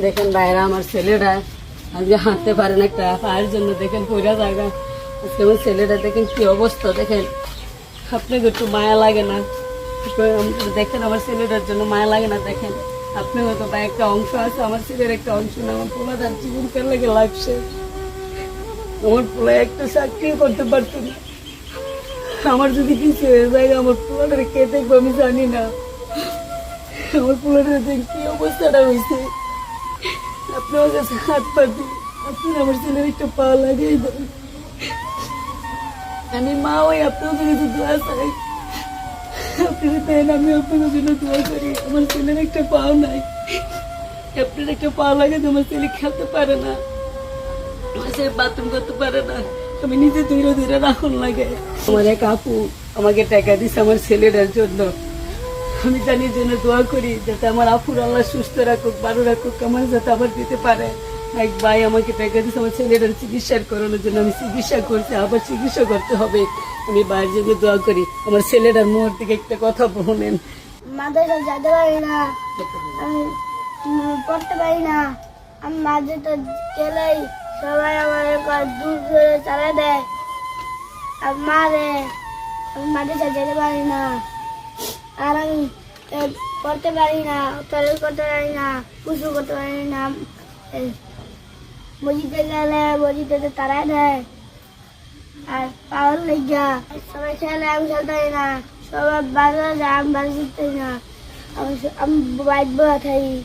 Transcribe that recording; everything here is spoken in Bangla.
দেখেন বাইরে আমার ছেলেরা আজকে হাঁটতে পারে না, একটা পায়ের জন্য দেখেন পুরা জায়গা। আজকে আমার ছেলেরা দেখেন কি অবস্থা, দেখেন আপনাকে একটু মায়া লাগে না? দেখেন আমার ছেলেটার জন্য মায়া লাগে না? দেখেন আপনি হয়তো বা একটা অংশ আছে, আমার ছেলের একটা অংশ না। আমার পোলাটার জীবন কেন লাগে লাগছে, আমার পোলা একটা চাকরিও করতে পারতো না। আমার যদি কিছু হয়ে যায় আমার পোলাটার কে দেখবো আমি জানি না। আমার পোলাটার কি অবস্থাটা হয়েছে, আপনি আমার কাছে হাত পাতি, আপনি আমার ছেলের একটু পা লাগিয়ে দেন। আমি মা ওই আপনার কাছে দোয়া চাই, আপনি দেন, আমি আপনার জন্য দোয়া করি। আমার ছেলের একটা পাও নাই, আপনার একটা পা লাগে, আমার ছেলে খেলতে পারে না, আমার ছেলে বাথরুম করতে পারে না, আমি নিজে ধীরে ধীরে রাখুন লাগে। আমার এক আপু আমাকে টাকা দিচ্ছে আমার ছেলেটার জন্য, আমি জানি জন্য দোয়া করি যাতে আমার আপুর আল্লাহ সুস্থ রাখুক, ভালো রাখুক, আমার যাতে আবার দিতে পারে। এক ভাই আমাকে টাকা দিচ্ছে আমার ছেলেটার চিকিৎসা করানোর জন্য, আমি চিকিৎসা করছি, আবার চিকিৎসা করতে হবে। আমি ভাইয়ের জন্য দোয়া করি। আমার ছেলেটার মুখ থেকে একটা কথা বলেন। মাদ্রাসা যেতে পারি না, আমি পড়তে পারি না, আমি মাদ্রাসা গেলেই সবাই আমার দূর করে চালা দেয় আর মারে। আমি মাদ্রাসা যেতে পারি না, আর আমি পড়তে পারি না, টয়লেট করতে পারি না, পুজো করতে পারি না। মসজিদে গেলে মসজিদে তারা দেয় আর পাওয়ার লেগা সবাই খেলে, আমি খেলতে পারি না। সবাই বাজারে যায়, আমি বাজার করতে না, আমি বাইক বসে থাকি।